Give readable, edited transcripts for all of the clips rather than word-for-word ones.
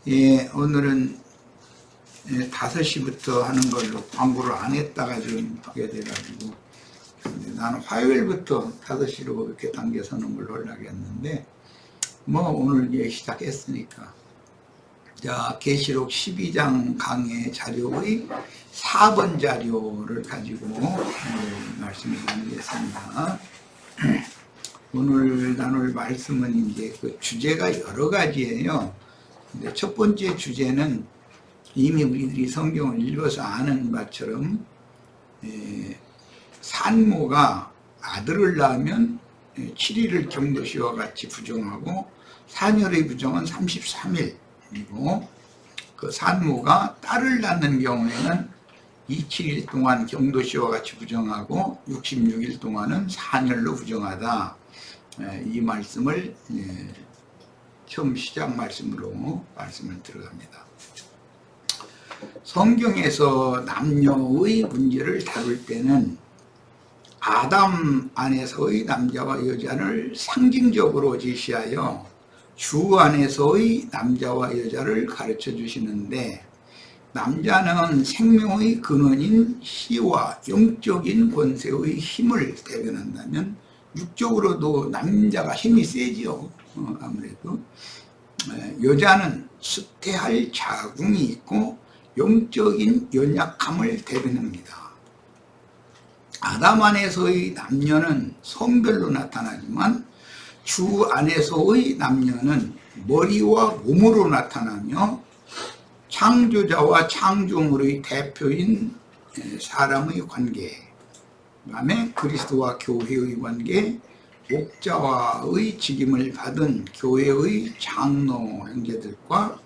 예, 오늘은 5시부터 하는 걸로 광고를 안 했다가 지금 하게 돼가지고, 나는 화요일부터 5시로 이렇게 당겨서 하는 걸로 하려고 했는데, 뭐 오늘 이제 시작했으니까. 자, 계시록 12장 강의 자료의 4번 자료를 가지고 말씀을 나누겠습니다. 오늘 나눌 말씀은 이제 그 주제가 여러 가지예요. 근데 첫 번째 주제는 이미 우리들이 성경을 읽어서 아는 바처럼 산모가 아들을 낳으면 7일을 경도시와 같이 부정하고 사녀의 부정은 33일이고, 그 산모가 딸을 낳는 경우에는 27일 동안 경도시와 같이 부정하고 66일 동안은 사녀로 부정하다. 이 말씀을 처음 시작 말씀으로 말씀을 들어갑니다. 성경에서 남녀의 문제를 다룰 때는 아담 안에서의 남자와 여자를 상징적으로 제시하여 주 안에서의 남자와 여자를 가르쳐 주시는데, 남자는 생명의 근원인 시와 영적인 권세의 힘을 대변한다면 육적으로도 남자가 힘이 세지요. 아무래도 여자는 수태할 자궁이 있고 영적인 연약함을 대변합니다. 아담 안에서의 남녀는 성별로 나타나지만 주 안에서의 남녀는 머리와 몸으로 나타나며 창조자와 창조물의 대표인 사람의 관계, 그 다음에 그리스도와 교회의 관계, 목자와의 직임을 받은 교회의 장로 형제들과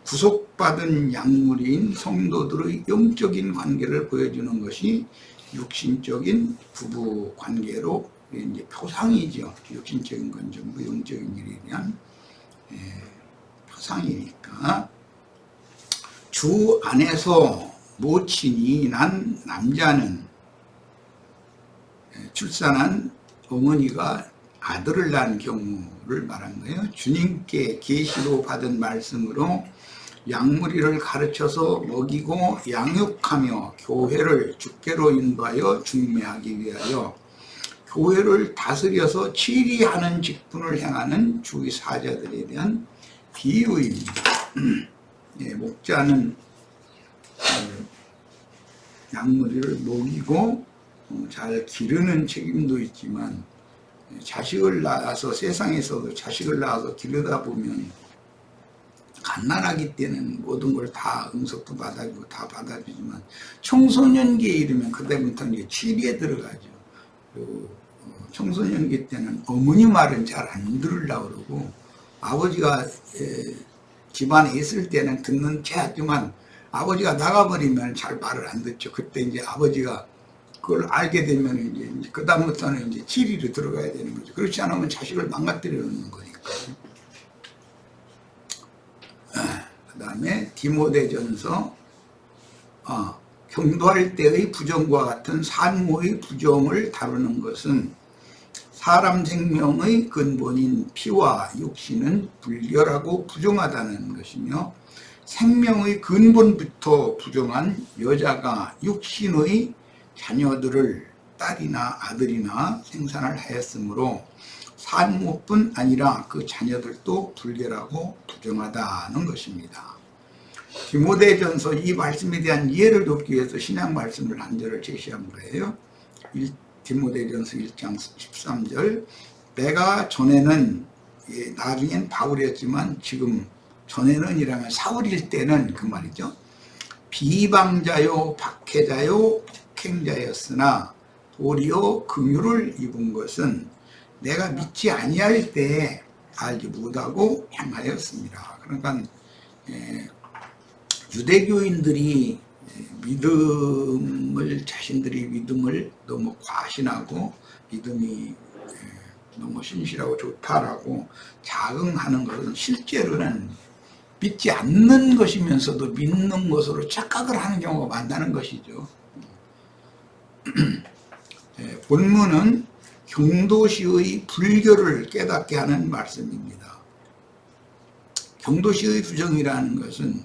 구속받은 약물인 성도들의 영적인 관계를 보여주는 것이 육신적인 부부 관계로 이제 표상이죠. 육신적인 건 전부 영적인 일에 대한 표상이니까, 주 안에서 모친이 난 남자는 출산한 어머니가 아들을 낳은 경우를 말한 거예요. 주님께 계시로 받은 말씀으로 약물이를 가르쳐서 먹이고 양육하며 교회를 주께로 인도하여 중매하기 위하여 교회를 다스려서 치리하는 직분을 행하는 주의 사자들에 대한 비유입니다. 목자는 약물이를 먹이고 잘 기르는 책임도 있지만, 자식을 낳아서 세상에서도 자식을 낳아서 기르다 보면 갓난아기 때는 모든 걸 다 응석도 받아주고 다 받아주지만 청소년기에 이르면 그때부터 이제 치리에 들어가죠. 청소년기 때는 어머니 말은 잘 안 들으려고 그러고, 아버지가 집안에 있을 때는 듣는 체 하지만 아버지가 나가버리면 잘 말을 안 듣죠. 그때 이제 아버지가 그걸 알게 되면 이제 그다음부터는 이제 치리로 들어가야 되는 거죠. 그렇지 않으면 자식을 망가뜨려 놓는 거니까. 그 다음에 디모데전서, 경도할 때의 부정과 같은 산모의 부정을 다루는 것은 사람 생명의 근본인 피와 육신은 불결하고 부정하다는 것이며, 생명의 근본부터 부정한 여자가 육신의 자녀들을 딸이나 아들이나 생산을 하였으므로 산모뿐 아니라 그 자녀들도 불결하고 부정하다는 것입니다. 디모데전서 이 말씀에 대한 이해를 돕기 위해서 신약 말씀을 한 절을 제시한 거예요. 디모데전서 1장 13절, 내가 전에는, 나중엔 바울이었지만 지금 전에는 이라면 사울일 때는 그 말이죠. 비방자요 박해자요 폭행자였으나 도리어 긍휼을 입은 것은 내가 믿지 아니할 때에 알지 못하고 행하였습니다. 그러니까 유대교인들이 자신들이 믿음을 너무 과신하고 믿음이 너무 신실하고 좋다라고 자긍하는 것은 실제로는 믿지 않는 것이면서도 믿는 것으로 착각을 하는 경우가 많다는 것이죠. 본문은 경도시의 불교를 깨닫게 하는 말씀입니다. 경도시의 부정이라는 것은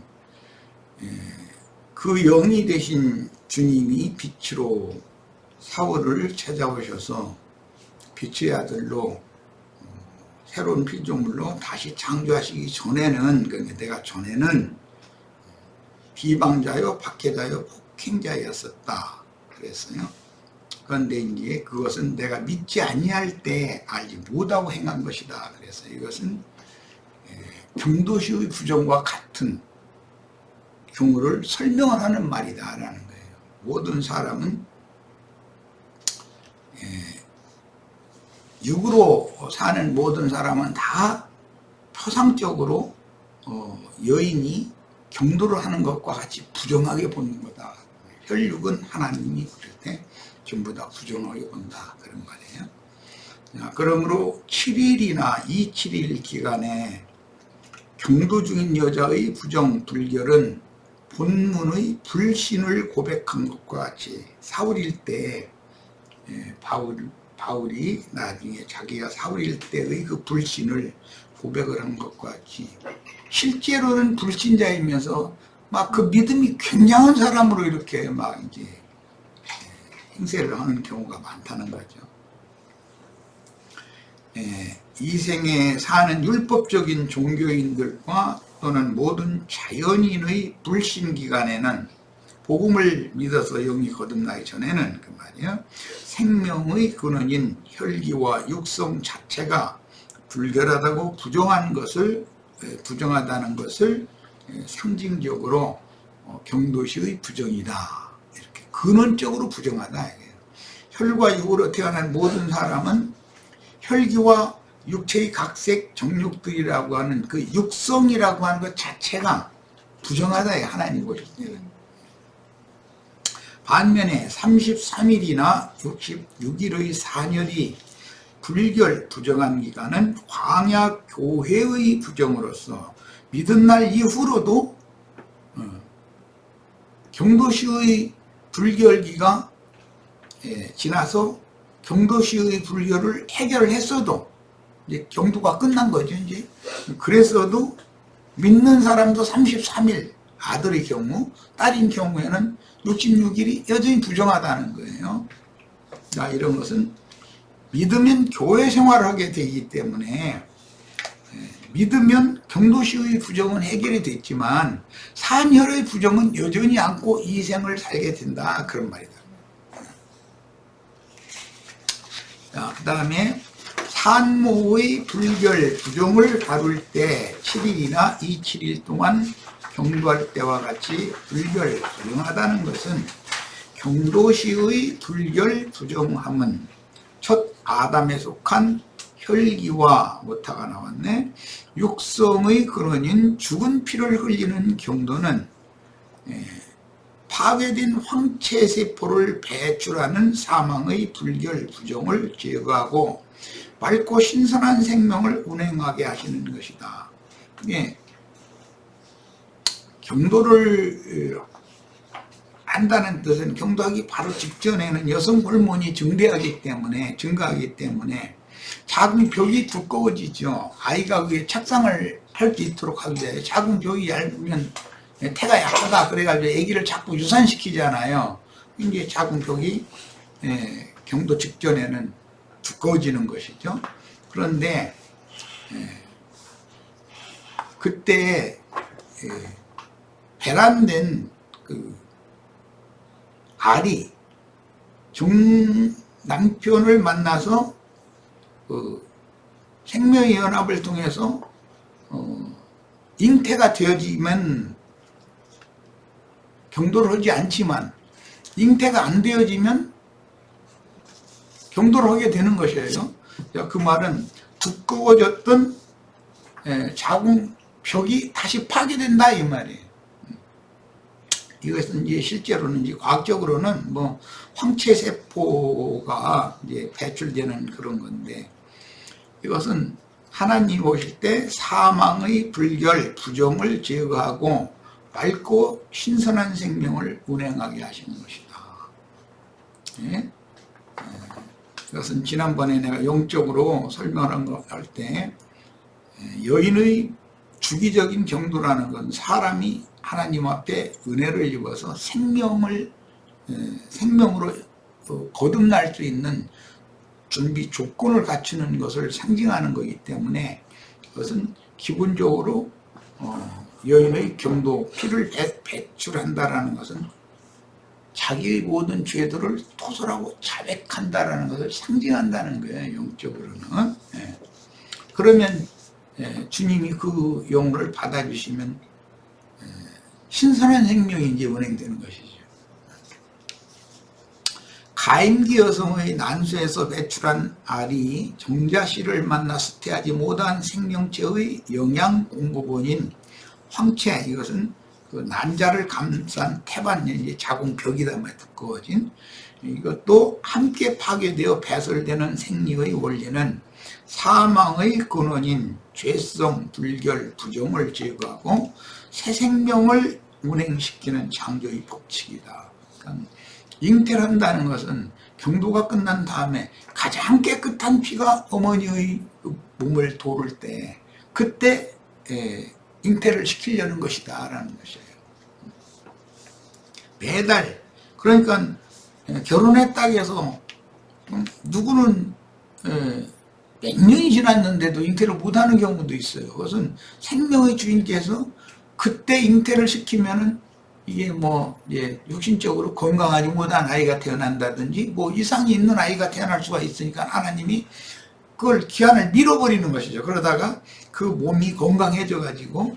그 영이 되신 주님이 빛으로 사울을 찾아오셔서 빛의 아들로 새로운 피조물로 다시 창조하시기 전에는, 그러니까 내가 전에는 비방자요 박해자요 폭행자였었다 그랬어요. 그런데 이제 그것은 내가 믿지 아니할 때 알지 못하고 행한 것이다 그래서 이것은 경도시의 부정과 같은 경우를 설명을 하는 말이다 라는 거예요. 모든 사람은 육으로 사는 모든 사람은 다 표상적으로 여인이 경도를 하는 것과 같이 부정하게 보는 거다. 혈육은 하나님이 그럴 때 전부 다 부정하게 본다 그런 말이에요. 그러므로 7일이나 27일 기간에 경도 중인 여자의 부정 불결은 본문의 불신을 고백한 것과 같이 사울일 때 바울이 나중에 자기가 사울일 때의 그 불신을 고백을 한 것과 같이 실제로는 불신자이면서 막 그 믿음이 굉장한 사람으로 이렇게 막 이제 행세를 하는 경우가 많다는 거죠. 이 생에 사는 율법적인 종교인들과 또는 모든 자연인의 불신 기간에는 복음을 믿어서 영이 거듭나기 전에는 그 말이에요. 생명의 근원인 혈기와 육성 자체가 불결하다고 부정하다는 것을 상징적으로 경도시의 부정이다. 이렇게 근원적으로 부정하다. 혈과 육으로 태어난 모든 사람은 혈기와 육체의 각색 정욕들이라고 하는 그 육성이라고 하는 것 자체가 부정하다. 하나님 보실 때는. 반면에 33일이나 66일의 산열이 불결 부정한 기간은 광야 교회의 부정으로서 믿은 날 이후로도 경도시의 불결기가 지나서 경도시의 불결을 해결을 했어도 이제 경도가 끝난 거죠. 이제 그랬어도 믿는 사람도 33일 아들의 경우, 딸인 경우에는 66일이 여전히 부정하다는 거예요. 자, 이런 것은 믿으면 교회 생활을 하게 되기 때문에 믿으면 경도시의 부정은 해결이 됐지만 산혈의 부정은 여전히 안고 이 생을 살게 된다. 그런 말이다. 자, 그 다음에 산모의 불결 부정을 다룰 때 7일이나 27일 동안 경도할 때와 같이 불결 부정하다는 것은 경도시의 불결 부정함은 첫 아담에 속한 혈기와 모타가 나왔네. 육성의 근원인 죽은 피를 흘리는 경도는 파괴된 황체세포를 배출하는 사망의 불결 부정을 제거하고 맑고 신선한 생명을 운행하게 하시는 것이다. 경도를 한다는 뜻은 경도하기 바로 직전에는 여성 호르몬이 증가하기 때문에 작은 벽이 두꺼워지죠. 아이가 그게 착상을 할 수 있도록 하기 위해 작은 벽이 얇으면 태가 약하다 그래가지고 아기를 자꾸 유산시키잖아요. 이제 작은 벽이 경도 직전에는 두꺼워지는 것이죠. 그런데 그때 배란된 그 알이 남편을 만나서 그 생명의 연합을 통해서 잉태가 되어지면 경도를 하지 않지만 잉태가 안 되어지면 경도를 하게 되는 것이에요. 그 말은 두꺼워졌던 작은 벽이 다시 파괴된다 이 말이에요. 이것은 이제 실제로는 이제 과학적으로는 뭐 황체세포가 이제 배출되는 그런 건데 이것은 하나님 오실 때 사망의 불결 부정을 제거하고 맑고 신선한 생명을 운행하게 하시는 것이다. 이것은 지난번에 내가 영적으로 설명한 거 할 때 여인의 주기적인 경도라는 건 사람이 하나님 앞에 은혜를 입어서 생명으로 거듭날 수 있는 준비 조건을 갖추는 것을 상징하는 것이기 때문에 그것은 기본적으로 여인의 경도 피를 배출한다라는 것은 자기의 모든 죄들을 토설하고 자백한다라는 것을 상징한다는 거예요. 영적으로는. 그러면 주님이 그 영혼을 받아주시면 신선한 생명이 이제 운행되는 것이죠. 가임기 여성의 난수에서 배출한 알이 정자씨를 만나 수태하지 못한 생명체의 영양 공급원인 황체, 이것은 그 난자를 감싼 태반, 이제 자궁벽이다 말 두꺼워진 이것도 함께 파괴되어 배설되는 생리의 원리는 사망의 근원인 죄성, 불결, 부정을 제거하고 새 생명을 운행시키는 창조의 법칙이다. 그러니까 잉태를 한다는 것은 경도가 끝난 다음에 가장 깨끗한 피가 어머니의 몸을 도를 때 그때 잉태를 시키려는 것이다 라는 것이에요. 매달, 그러니까 결혼했다고 해서 누구는 몇 년이 지났는데도 잉태를 못하는 경우도 있어요. 그것은 생명의 주인께서 그때 잉태를 시키면은 이게 육신적으로 건강하지 못한 아이가 태어난다든지 이상이 있는 아이가 태어날 수가 있으니까 하나님이 그걸 기한을 밀어버리는 것이죠. 그러다가 그 몸이 건강해져 가지고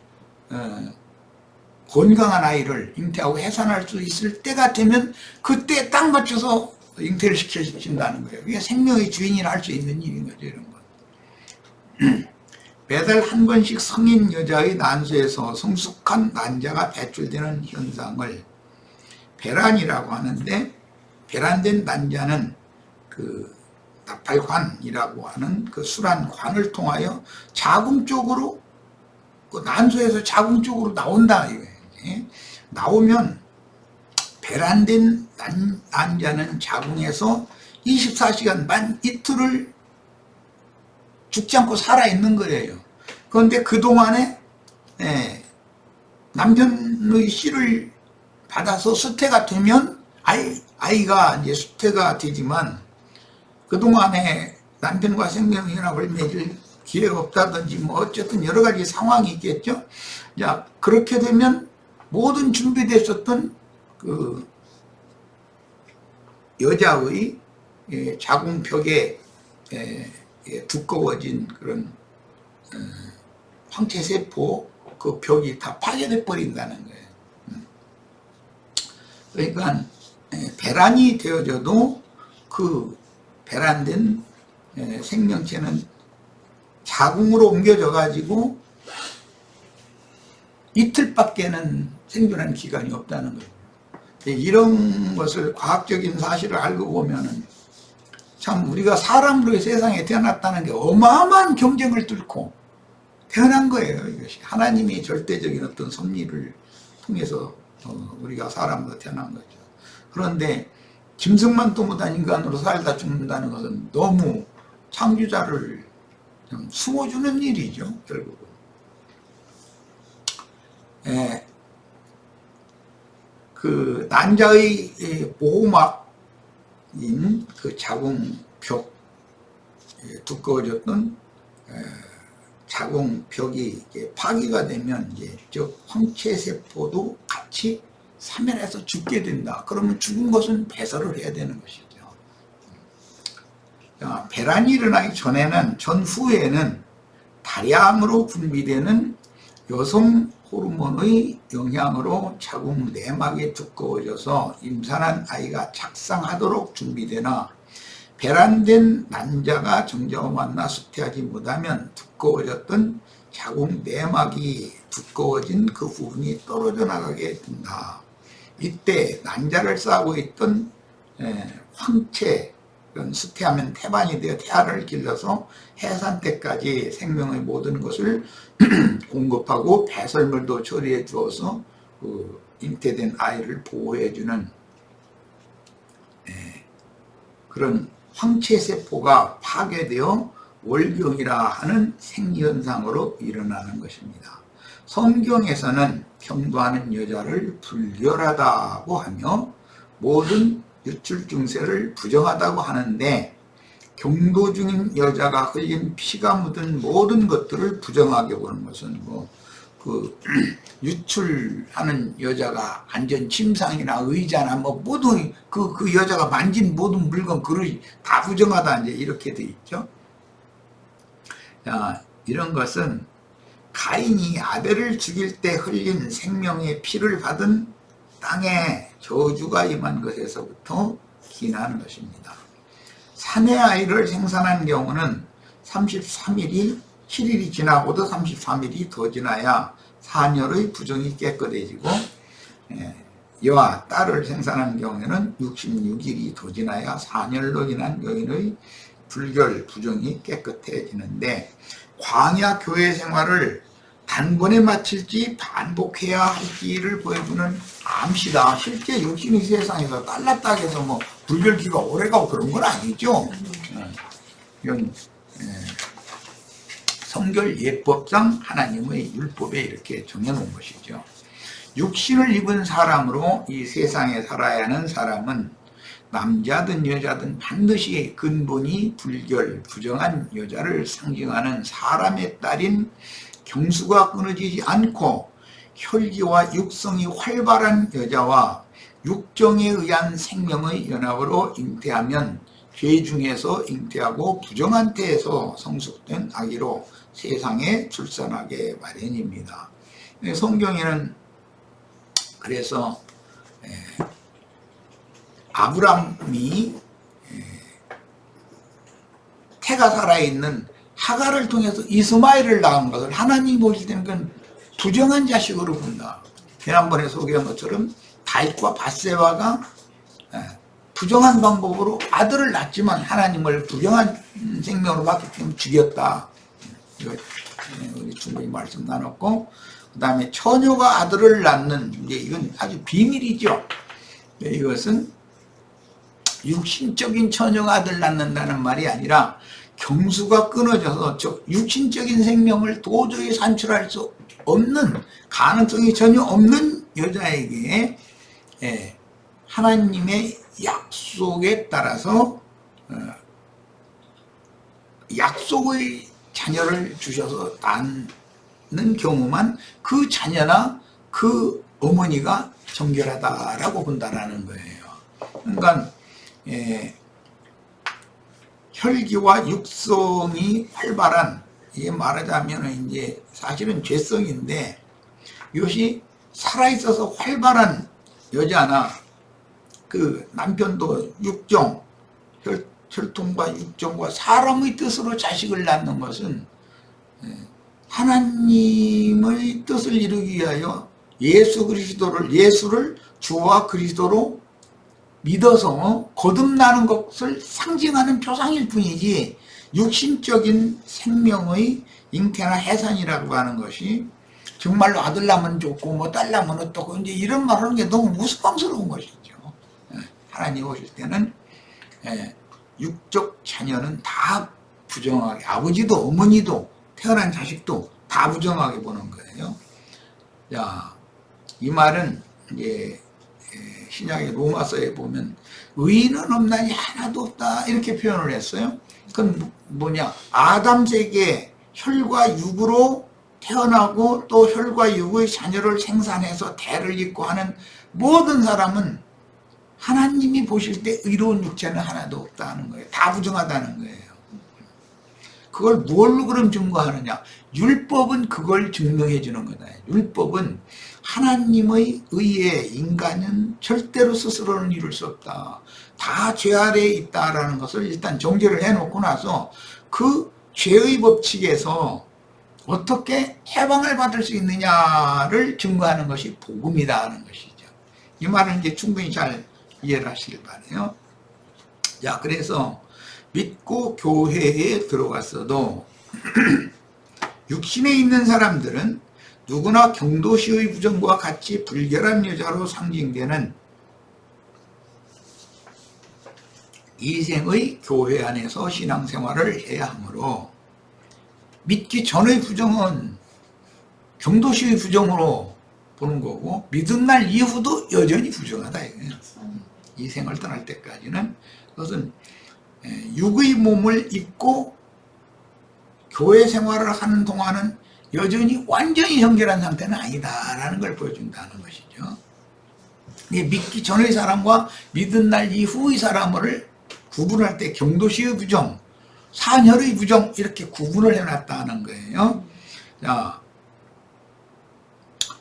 건강한 아이를 잉태하고 해산할 수 있을 때가 되면 그때 딱 맞춰서 잉태를 시켜준다는 거예요. 그게 생명의 주인이라 할 수 있는 일인 거죠. 이런 건. 매달 한 번씩 성인 여자의 난수에서 성숙한 난자가 배출되는 현상을 배란이라고 하는데, 배란된 난자는 그 나팔관이라고 하는 그 술한 관을 통하여 자궁 쪽으로, 그 난수에서 자궁 쪽으로 나온다 이거예요. 나오면 배란된 난자는 자궁에서 24시간 만 이틀을 죽지 않고 살아있는 거예요. 그런데 그동안에 남편의 씨를 받아서 수태가 되면 아이가 이제 수태가 되지만 그동안에 남편과 생명연합을 맺을 기회가 없다든지 어쨌든 여러 가지 상황이 있겠죠. 자, 그렇게 되면 모든 준비됐었던 그 여자의 자궁벽에 두꺼워진 그런 황체세포 그 벽이 다 파괴돼 버린다는 거예요. 그러니까 배란이 되어져도 그 배란된 생명체는 자궁으로 옮겨져 가지고 이틀밖에는 생존하는 기간이 없다는 거예요. 이런 것을 과학적인 사실을 알고 보면은 참 우리가 사람으로 세상에 태어났다는 게 어마어마한 경쟁을 뚫고 태어난 거예요. 이것이 하나님이 절대적인 어떤 섭리를 통해서 우리가 사람으로 태어난 거죠. 그런데 짐승만도 못한 인간으로 살다 죽는다는 것은 너무 창조자를 좀 숨어주는 일이죠. 결국은. 그 난자의 보호막인 그 자궁벽, 두꺼워졌던 자궁벽이 파괴가 되면 이제 즉 황체세포도 같이 사멸해서 죽게 된다. 그러면 죽은 것은 배설을 해야 되는 것이죠. 배란이 일어나기 전후에는 다량으로 분비되는 여성 호르몬의 영향으로 자궁 내막이 두꺼워져서 임산한 아이가 착상하도록 준비되나 배란된 난자가 정자와 만나 수태하지 못하면 두꺼워졌던 자궁 내막이 두꺼워진 그 부분이 떨어져 나가게 된다. 이때 난자를 싸고 있던 황체, 수태하면 태반이 되어 태아를 길러서 해산 때까지 생명의 모든 것을 공급하고 배설물도 처리해 주어서 그 잉태된 아이를 보호해주는 그런 황체세포가 파괴되어 월경이라 하는 생리현상으로 일어나는 것입니다. 성경에서는 경도하는 여자를 불결하다고 하며 모든 유출 증세를 부정하다고 하는데, 경도 중인 여자가 흘린 피가 묻은 모든 것들을 부정하게 보는 것은 유출하는 여자가 안전 침상이나 의자나 모든 그 여자가 만진 모든 물건 그릇이 다 부정하다, 이제 이렇게 돼 있죠. 자, 이런 것은 가인이 아벨을 죽일 때 흘린 생명의 피를 받은 땅에 저주가 임한 것에서부터 기인하는 것입니다. 사내 아이를 생산한 경우는 33일이 7일이 지나고도 33일이 더 지나야 사녀의 부정이 깨끗해지고, 여와 딸을 생산한 경우에는 66일이 더 지나야 사녀로 인한 여인의 불결 부정이 깨끗해지는데, 광야 교회 생활을 단번에 마칠지 반복해야 할지를 보여주는 암시다. 실제 육신의 세상에서 딸났다 해서 불결기가 오래가고 그런 건 아니죠. 이건 성결 예법상 하나님의 율법에 이렇게 정해놓은 것이죠. 육신을 입은 사람으로 이 세상에 살아야 하는 사람은 남자든 여자든 반드시 근본이 불결, 부정한 여자를 상징하는 사람의 딸인 경수가 끊어지지 않고 혈기와 육성이 활발한 여자와 육정에 의한 생명의 연합으로 잉태하면 죄 중에서 잉태하고 부정한 태에서 성숙된 아기로 세상에 출산하게 마련입니다. 성경에는 그래서 아브람이 태가 살아있는 하갈을 통해서 이스마엘을 낳은 것을 하나님이 보실 때는 그건 부정한 자식으로 본다. 지난번에 소개한 것처럼 다윗과 밧세바가 부정한 방법으로 아들을 낳지만 하나님을 부정한 생명으로 봤기 때문에 죽였다. 이거 우리 충분히 말씀 나눴고, 그 다음에 처녀가 아들을 낳는, 이제 이건 아주 비밀이죠. 이것은 육신적인 처녀가 아들 낳는다는 말이 아니라 경수가 끊어져서 육신적인 생명을 도저히 산출할 수 없는, 가능성이 전혀 없는 여자에게 하나님의 약속에 따라서 약속의 자녀를 주셔서 낳는 경우만 그 자녀나 그 어머니가 정결하다라고 본다라는 거예요. 그러니까 혈기와 육성이 활발한, 이게 말하자면 이제 사실은 죄성인데, 이것이 살아있어서 활발한 여자나 그 남편도 육정, 혈통과 육정과 사람의 뜻으로 자식을 낳는 것은 하나님의 뜻을 이루기 위하여 예수를 주와 그리스도로 믿어서 거듭나는 것을 상징하는 표상일 뿐이지, 육신적인 생명의 잉태나 해산이라고 하는 것이 정말로 아들 낳으면 좋고 딸 낳으면 어떻고 이제 이런 말 하는 게 너무 우스꽝스러운 것이죠. 하나님 오실 때는 육적 자녀는 다 부정하게, 아버지도 어머니도 태어난 자식도 다 부정하게 보는 거예요. 자, 이 말은 이제 신약의 로마서에 보면 의인은 없나니 하나도 없다 이렇게 표현을 했어요. 그건 뭐냐, 아담에게 혈과 육으로 태어나고 또 혈과 육의 자녀를 생산해서 대를 잇고 하는 모든 사람은 하나님이 보실 때 의로운 육체는 하나도 없다는 거예요. 다 부정하다는 거예요. 그걸 뭘로 그럼 증거하느냐? 율법은 그걸 증명해 주는 거다. 율법은 하나님의 의에 인간은 절대로 스스로는 이룰 수 없다. 다 죄 아래에 있다라는 것을 일단 정죄를 해놓고 나서 그 죄의 법칙에서 어떻게 해방을 받을 수 있느냐를 증거하는 것이 복음이다 하는 것이죠. 이 말은 이제 충분히 잘 이해를 하시길 바라요. 자, 그래서 믿고 교회에 들어갔어도 육신에 있는 사람들은 누구나 경도시의 부정과 같이 불결한 여자로 상징되는 이생의 교회 안에서 신앙생활을 해야 하므로, 믿기 전의 부정은 경도시의 부정으로 보는 거고 믿은 날 이후도 여전히 부정하다 이거예요. 이 생을 떠날 때까지는 그것은 육의 몸을 입고 교회 생활을 하는 동안은 여전히 완전히 정결한 상태는 아니다라는 걸 보여준다는 것이죠. 믿기 전의 사람과 믿은 날 이후의 사람을 구분할 때 경도시의 부정, 산혈의 부정 이렇게 구분을 해놨다는 거예요. 자,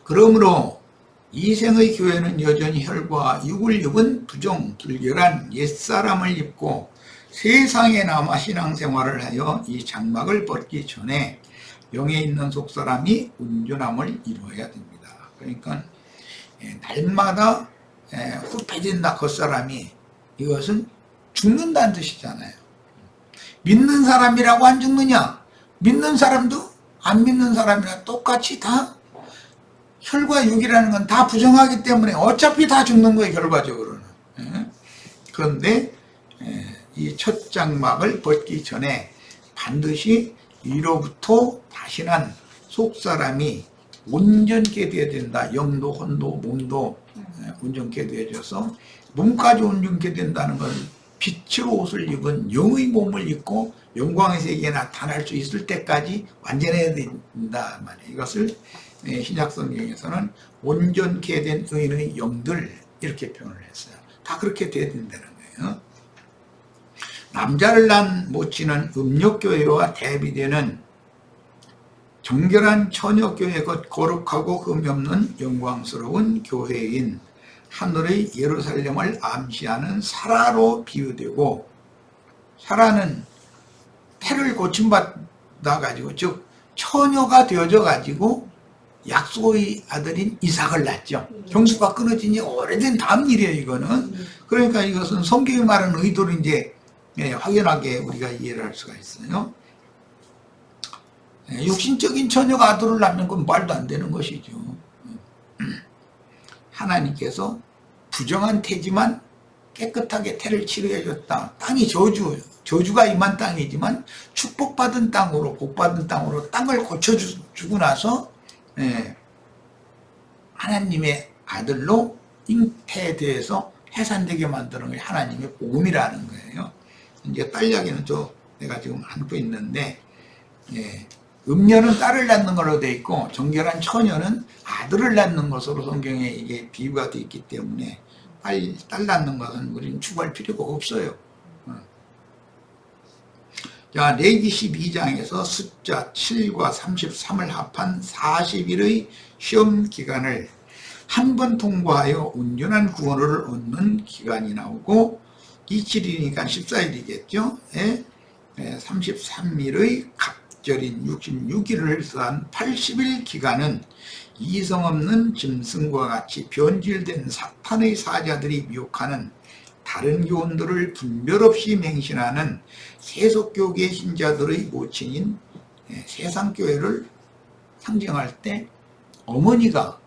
그러므로 이생의 교회는 여전히 혈과 육을 입은 부정, 불결한 옛사람을 입고 세상에 남아 신앙생활을 하여 이 장막을 벗기 전에 영에 있는 속사람이 온전함을 이루어야 됩니다. 그러니까 날마다 후패진다 겉사람이 이것은 죽는다는 뜻이잖아요. 믿는 사람이라고 안 죽느냐? 믿는 사람도 안 믿는 사람이랑 똑같이 다 혈과 육이라는 건 다 부정하기 때문에 어차피 다 죽는 거예요, 결과적으로는. 그런데 이 첫 장막을 벗기 전에 반드시 위로부터 다시 난 속사람이 온전케 되어야 된다. 영도, 혼도, 몸도 온전케 되어져서 몸까지 온전케 된다는 건 빛의 옷을 입은 영의 몸을 입고 영광의 세계에 나타날 수 있을 때까지 완전해야 된다 말이에요. 이것을 신약 성경에서는 온전케 된 의인의 영들 이렇게 표현을 했어요. 다 그렇게 돼야 된다는 거예요. 남자를 난 못지는 음욕교회와 대비되는 정결한 처녀교회 곧 거룩하고 흠이 없는 영광스러운 교회인 하늘의 예루살렘을 암시하는 사라로 비유되고, 사라는 태를 고침받아 가지고 즉 처녀가 되어져 가지고 약속의 아들인 이삭을 낳죠. 경수가 끊어진 지 오래된 다음 일이에요, 이거는. 그러니까 이것은 성경이 말하는 의도를 이제 확연하게 우리가 이해를 할 수가 있어요. 육신적인 처녀가 아들을 낳는 건 말도 안 되는 것이죠. 하나님께서 부정한 태지만 깨끗하게 태를 치료해 줬다. 땅이 저주가 임한 땅이지만 축복받은 땅으로, 복받은 땅으로 땅을 고쳐주고 나서 하나님의 아들로 잉태돼서 해산되게 만드는 게 하나님의 복음이라는 거예요. 이제 딸 이야기는 내가 지금 안고 있는데, 음녀는 딸을 낳는 걸로 되어 있고 정결한 처녀는 아들을 낳는 것으로 성경에 이게 비유가 되어 있기 때문에 딸 낳는 것은 우리는 추구할 필요가 없어요. 자, 레위기 12장에서 숫자 7과 33을 합한 40일의 시험 기간을 한 번 통과하여 온전한 구원을 얻는 기간이 나오고, 27일이니까 14일이겠죠. 33일의 갑절인 66일을 더한 80일 기간은 이성 없는 짐승과 같이 변질된 사탄의 사자들이 미혹하는 다른 교훈들을 분별 없이 맹신하는 세속교계 신자들의 모친인 세상교회를 상징할 때 어머니가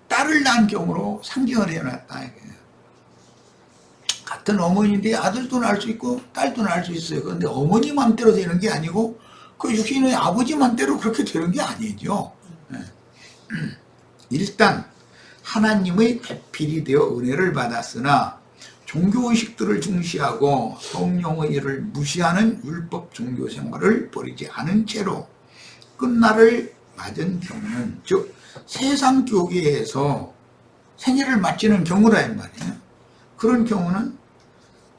딸을 낳은 경우로 상징을 해놨다. 같은 어머니인데 아들도 낳을 수 있고 딸도 낳을 수 있어요. 그런데 어머니 맘대로 되는 게 아니고 그 육신의 아버지 맘대로 그렇게 되는 게 아니죠. 일단 하나님의 배필이 되어 은혜를 받았으나 종교의식들을 중시하고 성령의 일을 무시하는 율법 종교 생활을 버리지 않은 채로 끝날을 맞은 경우는, 즉 세상 교계에서 생애를 마치는 경우라 말이에요. 그런 경우는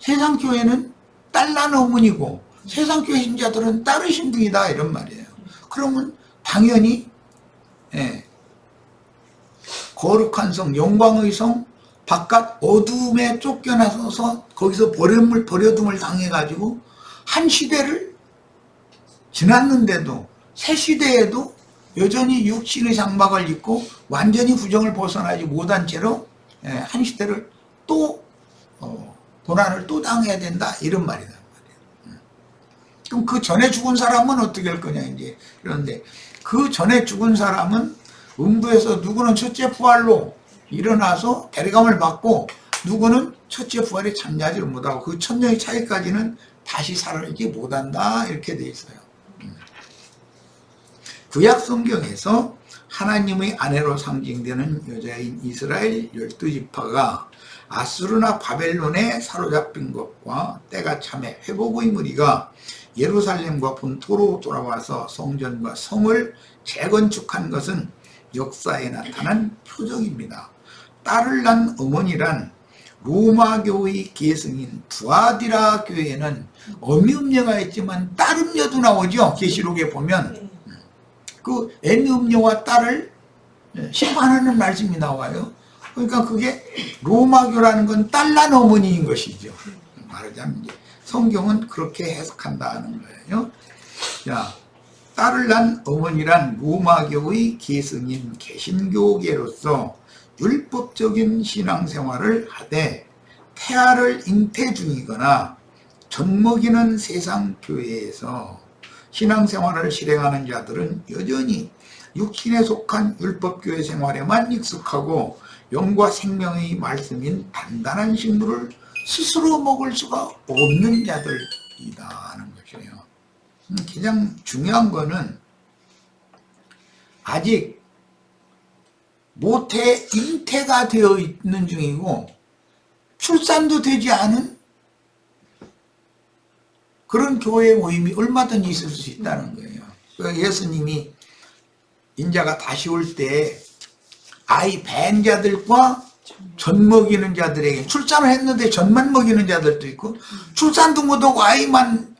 세상 교회는 딸 낳은 어머니고 세상 교회 신자들은 딸의 신분이다 이런 말이에요. 그러면 당연히 거룩한 성, 영광의 성 바깥 어둠에 쫓겨나서 거기서 버려둠을 당해가지고 한 시대를 지났는데도 새 시대에도 여전히 육신의 장막을 입고 완전히 부정을 벗어나지 못한 채로 한 시대를 또 고난을 또 당해야 된다 이런 말이란 말이에요. 그럼 그 전에 죽은 사람은 어떻게 할 거냐 이제. 그런데 그 전에 죽은 사람은 음부에서 누구는 첫째 부활로 일어나서 대리감을 받고 누구는 첫째 부활에 참여하지 못하고 그 천년의 차이까지는 다시 살아나지 못한다 이렇게 돼 있어요. 구약 성경에서 하나님의 아내로 상징되는 여자인 이스라엘 12지파가 아수르나 바벨론에 사로잡힌 것과 때가 참에 회복의 무리가 예루살렘과 본토로 돌아와서 성전과 성을 재건축한 것은 역사에 나타난 표적입니다. 딸을 낳은 어머니란 로마교의 계승인 두아디라 교회에는 어미음녀가 있지만 딸음녀도 나오죠. 계시록에 보면 그 애미음녀와 딸을 심판하는 말씀이 나와요. 그러니까 그게 로마교라는 건 딸 낳은 어머니인 것이죠. 말하자면 이제 성경은 그렇게 해석한다는 거예요. 자, 딸을 낳은 어머니란 로마교의 계승인 개신교계로서 율법적인 신앙생활을 하되 태아를 잉태 중이거나 젖먹이는 세상 교회에서 신앙생활을 실행하는 자들은 여전히 육신에 속한 율법교회 생활에만 익숙하고 영과 생명의 말씀인 단단한 식물을 스스로 먹을 수가 없는 자들이다 하는 것이에요. 가장 중요한 거는 아직 모태 잉태가 되어 있는 중이고 출산도 되지 않은 그런 교회 모임이 얼마든지 있을 수 있다는 거예요. 그러니까 예수님이 인자가 다시 올 때 아이 밴 자들과 젖 먹이는 자들에게 출산을 했는데 젖만 먹이는 자들도 있고 출산도 못하고 아이만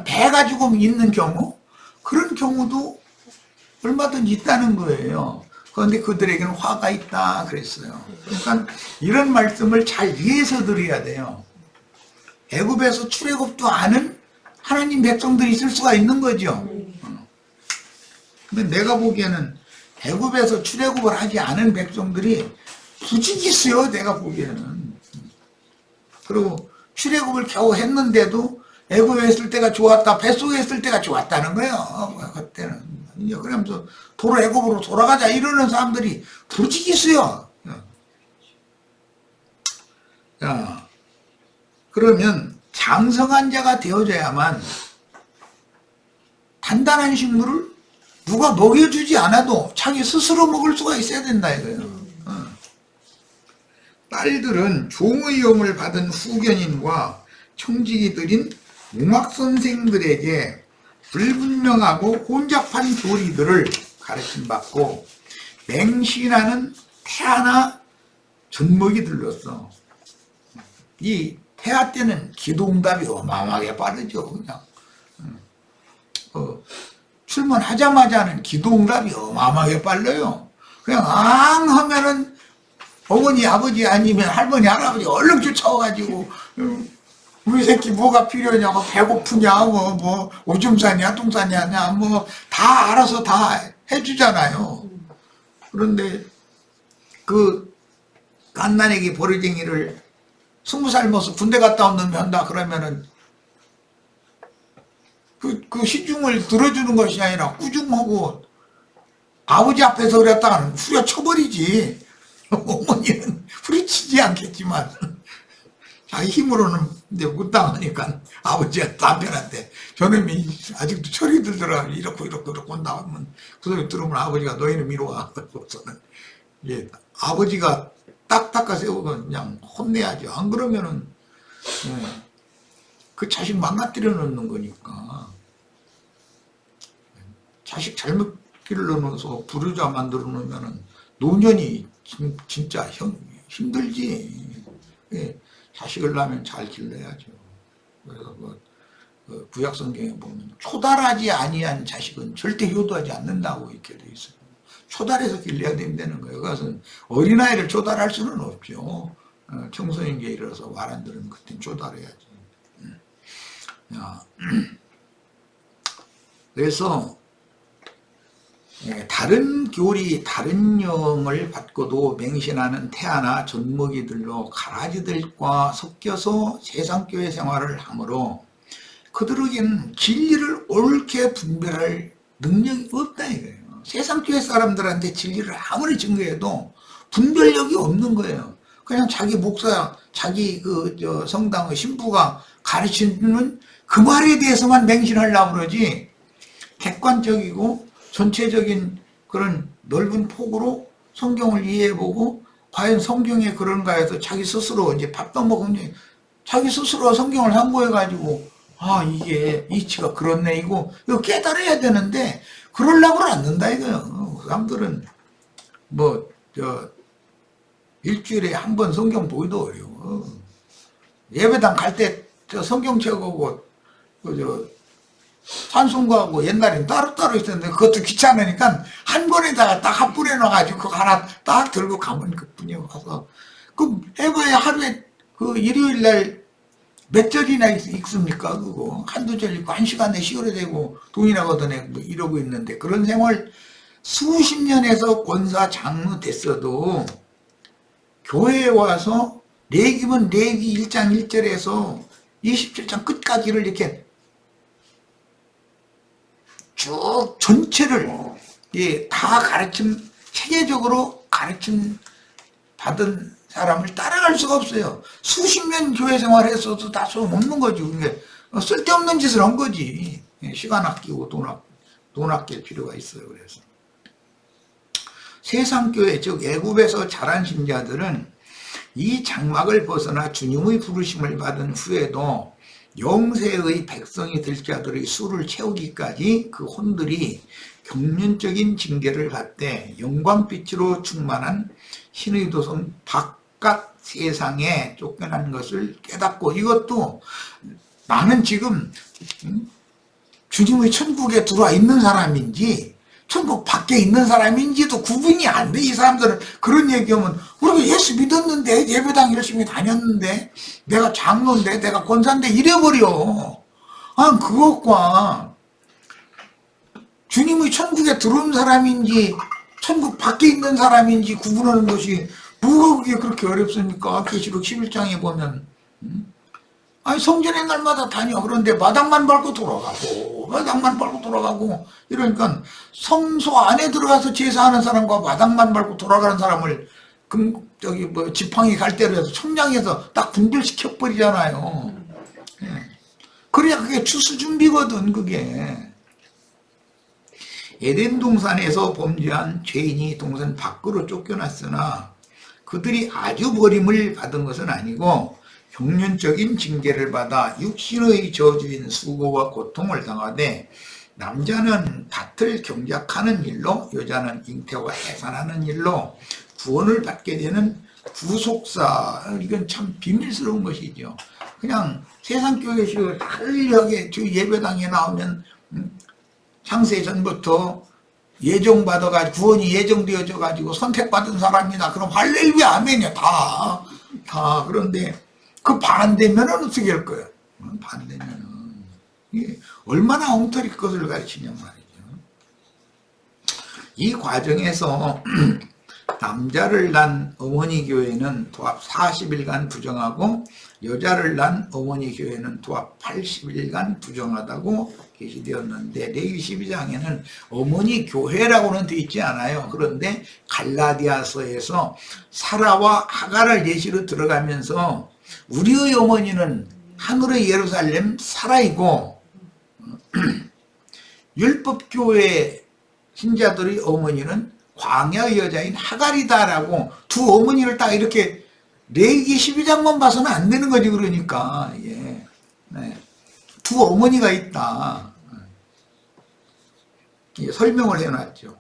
배 가지고 있는 경우 그런 경우도 얼마든지 있다는 거예요. 그런데 그들에게는 화가 있다 그랬어요. 그러니까 이런 말씀을 잘 이해해서 드려야 돼요. 애굽에서 출애굽도 아는 하나님 백성들이 있을 수가 있는 거죠. 근데 내가 보기에는 애굽에서 출애굽을 하지 않은 백성들이 부지기수요. 내가 보기에는. 그리고 출애굽을 겨우 했는데도 애굽에 있을 때가 좋았다, 뱃속에 있을 때가 좋았다는 거예요. 그때는. 그러면서 애굽으로 돌아가자 이러는 사람들이 부지기수요. 자, 그러면 장성한 자가 되어져야만 단단한 식물을 누가 먹여주지 않아도 자기 스스로 먹을 수가 있어야 된다 이거예요. 딸들은 종의 영을 받은 후견인과 청지기들인 문학선생들에게 불분명하고 혼잡한 교리들을 가르침받고 맹신하는 태아나 젖먹이들로서 이 태아 때는 기도응답이 어마어마하게 빠르죠. 그냥 출문하자마자는 기도응답이 어마어마하게 빨라요. 그냥 앙 하면은 어머니 아버지 아니면 할머니 할아버지 얼른 쫓아와가지고 우리 새끼 뭐가 필요하냐고 배고프냐 뭐 오줌 싸냐 똥 싸냐 뭐 다 알아서 다 해주잖아요. 그런데 그 갓난애기 버리쟁이를 20살 먹어서 군대 갔다 온 놈이 한다 그러면은 그 시중을 들어주는 것이 아니라 꾸중하고 아버지 앞에서 그랬다가는 후려쳐버리지. 어머니는 후려치지 않겠지만 자기 힘으로는 이제 못 당하니까 아버지한테 남편한테 저놈이 아직도 철이 들더라 이렇고 나오면 그 소리 들으면 아버지가 너희는 미뤄와 그러고서는 이제 아버지가 딱 닦아 세우고 그냥 혼내야죠. 안 그러면은 그 자식 망가뜨려 놓는 거니까. 자식 잘못 길러 놓아서 부르자 만들어 놓으면은 노년이 진짜 힘들지. 자식을 낳으면 잘 길러야죠. 그래서 구약 성경에 보면 초달하지 아니한 자식은 절대 효도하지 않는다고 이렇게 돼 있어요. 초달해서 길러야 된다는 거예요. 그것은 어린아이를 초달할 수는 없죠. 청소년기에 이르러서 말 안 들으면 그땐 초달해야지. 그래서 다른 교리, 다른 영을 받고도 맹신하는 태아나 젖먹이들로 가라지들과 섞여서 세상교회 생활을 하므로 그들에게는 진리를 옳게 분별할 능력이 없다 이거예요. 세상교회 사람들한테 진리를 아무리 증거해도 분별력이 없는 거예요. 그냥 자기 목사, 자기 성당의 신부가 가르치는 그 말에 대해서만 맹신하려고 그러지 객관적이고 전체적인 그런 넓은 폭으로 성경을 이해해보고 과연 성경에 그런가 해서 자기 스스로 이제 밥도 먹으면 자기 스스로 성경을 참고해가지고 아 이게 이치가 그렇네 이거 깨달아야 되는데 그러려고는 않는다 이거요. 사람들은 뭐 일주일에 한 번 성경 보기도 어려워. 예배당 갈 때 저 성경책하고 찬송가하고 옛날엔 따로따로 있었는데 그것도 귀찮으니까 한 번에다가 딱 합분해 놔가지고 그거 하나 딱 들고 가면 그뿐이요. 가서 그 해봐야 하루에 그 일요일 날 몇 절이나 읽습니까? 그거 한두 절 읽고 한 시간에 시골에 되고 돈이나 걷어내 뭐 이러고 있는데 그런 생활 수십 년에서 권사 장로 됐어도 교회에 와서 레기면 레기 1장 1절에서 27장 끝까지를 이렇게 쭉 전체를 다 가르침 체계적으로 가르침 받은 사람을 따라갈 수가 없어요. 수십 년 교회 생활했어도 다 소용없는 거지. 그러니까 쓸데없는 짓을 한 거지. 시간 아끼고 돈 아낄 필요가 있어요. 그래서 세상교회 즉 애굽에서 자란 신자들은 이 장막을 벗어나 주님의 부르심을 받은 후에도 영세의 백성이 될 자들의 수를 채우기까지 그 혼들이 경륜적인 징계를 받되 영광빛으로 충만한 신의 도성 바깥 세상에 쫓겨난 것을 깨닫고 이것도 나는 지금 주님의 천국에 들어와 있는 사람인지 천국 밖에 있는 사람인지도 구분이 안 돼. 이 사람들은 그런 얘기하면 우리가 예수 믿었는데 예배당 열심히 다녔는데 내가 장로인데 내가 권사인데 이래버려. 아 그것과 주님의 천국에 들어온 사람인지 천국 밖에 있는 사람인지 구분하는 것이 뭐가 그게 그렇게 어렵습니까? 계시록 11장에 보면 아니 성전에 날마다 다녀. 그런데 마당만 밟고 돌아가고 마당만 밟고 돌아가고 이러니까 성소 안에 들어가서 제사하는 사람과 마당만 밟고 돌아가는 사람을 지팡이 갈대로 해서 청량해서 딱 분별시켜 버리잖아요. 그래야 그게 추수 준비거든. 그게 에덴 동산에서 범죄한 죄인이 동산 밖으로 쫓겨났으나 그들이 아주 버림을 받은 것은 아니고 경륜적인 징계를 받아 육신의 저주인 수고와 고통을 당하되 남자는 밭을 경작하는 일로 여자는 잉태와 해산하는 일로 구원을 받게 되는 구속사. 이건 참 비밀스러운 것이죠. 그냥 세상교회식으로 달리하게 저 예배당에 나오면 창세 전부터 예정받아가지고 구원이 예정되어져 가지고 선택받은 사람이나 그럼 할렐루야 아멘이야 다. 그런데 그 반대면은 어떻게 할 거야? 반대면은 이게 얼마나 엉터리 것을 가르치냐 말이죠. 이 과정에서 남자를 낳은 어머니 교회는 도합 40일간 부정하고 여자를 낳은 어머니 교회는 도합 80일간 부정하다고 게시되었는데 레위 12장에는 어머니 교회라고는 되어 있지 않아요. 그런데 갈라디아서에서 사라와 하가를 예시로 들어가면서 우리의 어머니는 하늘의 예루살렘 사라이고 율법교회 신자들의 어머니는 광야의 여자인 하갈이다라고 두 어머니를 딱 이렇게 레위기 12장만 봐서는 안 되는 거지. 그러니까 두 어머니가 있다. 설명을 해놨죠.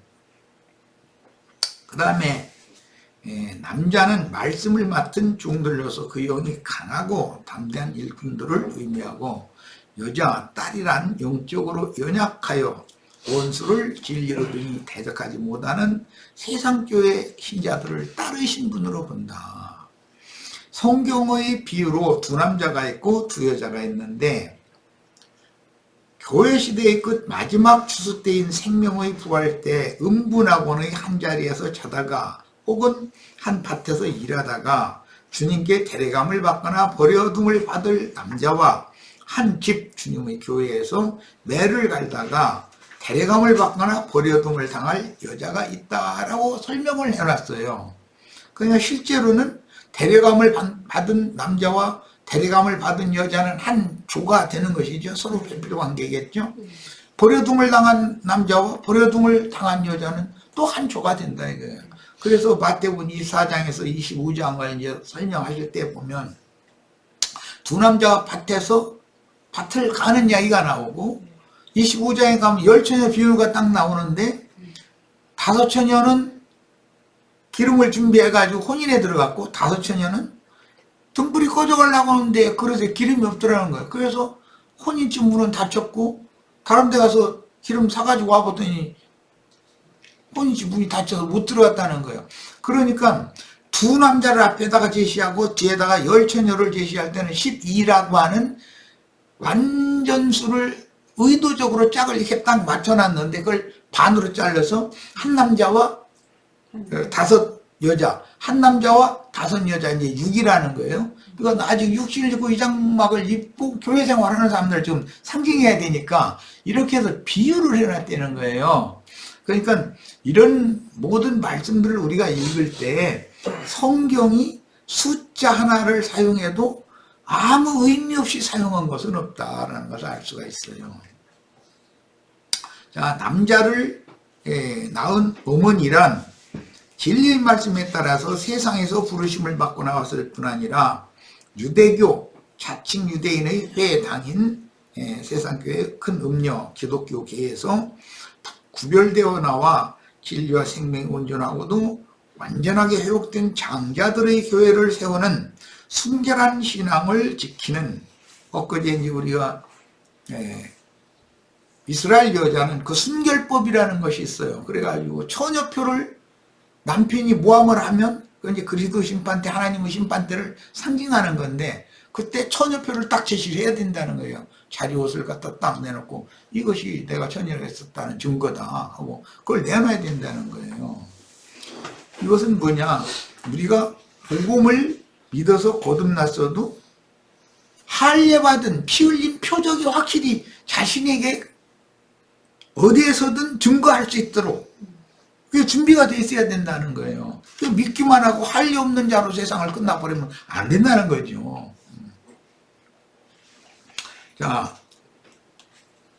그 다음에 남자는 말씀을 맡은 종들로서 그 영이 강하고 담대한 일꾼들을 의미하고 여자, 딸이란 영적으로 연약하여 원수를 진리로 능히 대적하지 못하는 세상교회 신자들을 딸의 신분으로 본다. 성경의 비유로 두 남자가 있고 두 여자가 있는데 교회 시대의 끝 마지막 추수 때인 생명의 부활 때 음부나곤의 한 자리에서 자다가 혹은 한 밭에서 일하다가 주님께 데려감을 받거나 버려둠을 받을 남자와 한 집 주님의 교회에서 매를 갈다가 데려감을 받거나 버려둠을 당할 여자가 있다라고 설명을 해놨어요. 그러니까 실제로는 데려감을 받은 남자와 데려감을 받은 여자는 한 조가 되는 것이죠. 서로 별도 관계겠죠. 버려둠을 당한 남자와 버려둠을 당한 여자는 또 한 조가 된다 이거예요. 그래서 마태복음 24장에서 25장을 이제 설명하실 때 보면 두 남자가 밭을 가는 이야기가 나오고 25장에 가면 10처녀 비유가 딱 나오는데 5처녀는 기름을 준비해가지고 혼인에 들어갔고 5처녀는 등불이 꺼져가려고 하는데 그릇에 기름이 없더라는 거예요. 그래서 혼인집 문은 닫혔고 다른 데 가서 기름 사가지고 와보더니 혼인집 문이 닫혀서 못 들어갔다는 거예요. 그러니까 두 남자를 앞에다가 제시하고 뒤에다가 10처녀를 제시할 때는 12라고 하는 완전수를 의도적으로 짝을 이렇게 딱 맞춰놨는데 그걸 반으로 잘라서 한 남자와 5 여자, 한 남자와 5 여자, 이제 6이라는 거예요. 이건 아직 육신을 입고 위장막을 입고 교회 생활하는 사람들 좀 상징해야 되니까 이렇게 해서 비유를 해놨다는 거예요. 그러니까 이런 모든 말씀들을 우리가 읽을 때 성경이 숫자 하나를 사용해도 아무 의미 없이 사용한 것은 없다라는 것을 알 수가 있어요. 자, 남자를 낳은 어머니란 진리의 말씀에 따라서 세상에서 부르심을 받고 나왔을 뿐 아니라 유대교, 자칭 유대인의 회당인 세상교회의 큰 음녀 기독교계에서 구별되어 나와 진리와 생명이 온전하고도 완전하게 회복된 장자들의 교회를 세우는 순결한 신앙을 지키는, 엊그제 이제 우리가 이스라엘 여자는 그 순결법이라는 것이 있어요. 그래가지고 처녀표를 남편이 모함을 하면 그 이제 그리스도 심판대, 하나님의 심판대를 상징하는 건데 그때 처녀표를 딱 제시를 해야 된다는 거예요. 자리 옷을 갖다 딱 내놓고 이것이 내가 처녀를 했었다는 증거다 하고 그걸 내놔야 된다는 거예요. 이것은 뭐냐, 우리가 복음을 믿어서 거듭났어도 할례받은 피 흘린 표적이 확실히 자신에게 어디에서든 증거할 수 있도록 그게 준비가 돼 있어야 된다는 거예요. 믿기만 하고 할례 없는 자로 세상을 끝나버리면 안 된다는 거죠. 자,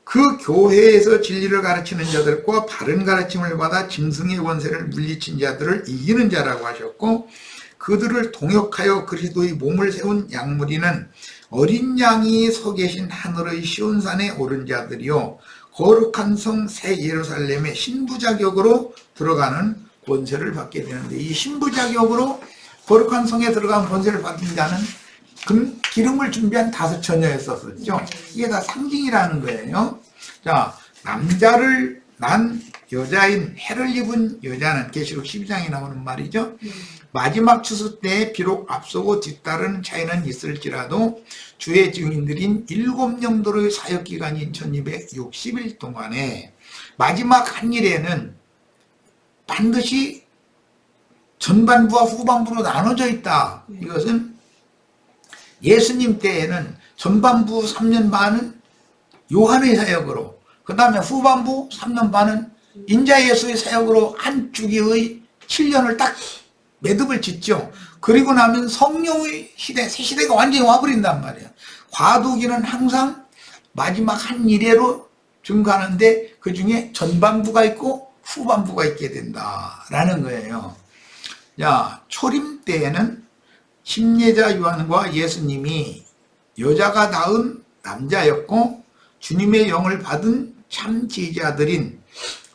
그 교회에서 진리를 가르치는 자들과 바른 가르침을 받아 짐승의 권세를 물리친 자들을 이기는 자라고 하셨고, 그들을 동역하여 그리스도의 몸을 세운 양무리는 어린 양이 서 계신 하늘의 시온산에 오른 자들이요 거룩한 성 새 예루살렘의 신부 자격으로 들어가는 권세를 받게 되는데, 이 신부 자격으로 거룩한 성에 들어간 권세를 받은 자는 기름을 준비한 5처녀였었죠. 이게 다 상징이라는 거예요. 자, 남자를 난 여자인 해를 입은 여자는 계시록 12장에 나오는 말이죠. 마지막 추수 때 비록 앞서고 뒤따르는 차이는 있을지라도 주의 증인들인 7영도의 사역기간인 1260일 동안에 마지막 한 일에는 반드시 전반부와 후반부로 나눠져 있다. 이것은 예수님 때에는 전반부 3년 반은 요한의 사역으로, 그 다음에 후반부 3년 반은 인자 예수의 사역으로 한 주기의 7년을 딱 매듭을 짓죠. 그리고 나면 성령의 시대, 새 시대가 완전히 와버린단 말이에요. 과도기는 항상 마지막 한 일회로 증가하는데 그 중에 전반부가 있고 후반부가 있게 된다라는 거예요. 자, 초림 때에는 침례자 요한과 예수님이 여자가 낳은 남자였고 주님의 영을 받은 참 지자들인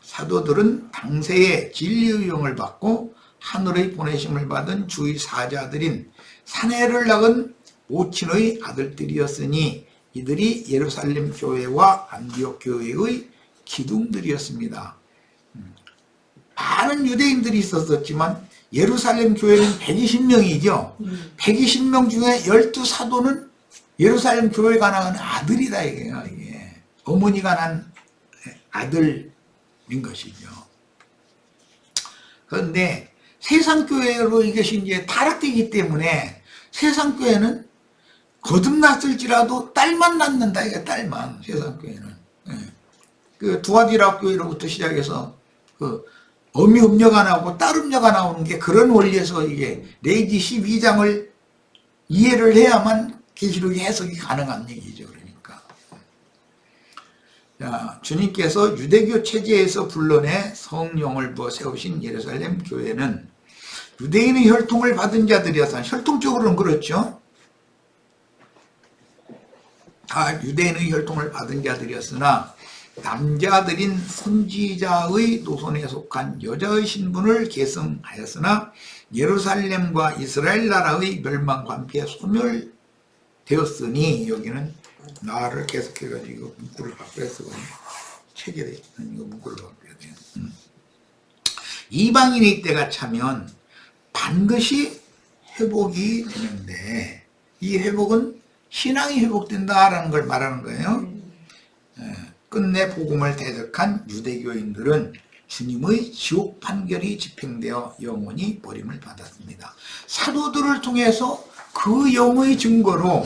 사도들은 당세에 진리의 영을 받고 하늘의 보내심을 받은 주의 사자들인 사내를 낳은 모친의 아들들이었으니 이들이 예루살렘 교회와 안디옥 교회의 기둥들이었습니다. 많은 유대인들이 있었지만 예루살렘 교회는 120명이죠. 120명 중에 12사도는 예루살렘 교회가 낳은 아들이다 이게요. 이게 어머니가 난 아들인 것이죠. 그런데 세상교회로 이것이 이제 타락되기 때문에 세상교회는 거듭났을지라도 딸만 낳는다 이게, 딸만. 세상교회는 그 두아디라 교회로부터 시작해서 그 어미 음녀가 나오고 딸 음녀가 나오는 게 그런 원리에서 이게 레위기 12장을 이해를 해야만 계시록의 해석이 가능한 얘기죠. 그러니까 자, 주님께서 유대교 체제에서 불러내 성령을 부어 세우신 예루살렘 교회는 유대인의 혈통을 받은 자들이어서, 혈통적으로는 그렇죠. 다 유대인의 혈통을 받은 자들이었으나 남자들인 선지자의 노선에 속한 여자의 신분을 계승하였으나 예루살렘과 이스라엘 나라의 멸망과 함께 소멸되었으니, 여기는 나를 계속해가지고 문구를 바꿔야 쓰거든요. 책에 있는 이거 문구를 바꿔야 돼요. 이방인의 때가 차면 반드시 회복이 되는데, 이 회복은 신앙이 회복된다라는 걸 말하는 거예요. 끝내 복음을 대적한 유대교인들은 주님의 지옥 판결이 집행되어 영원히 버림을 받았습니다. 사도들을 통해서 그 영의 증거로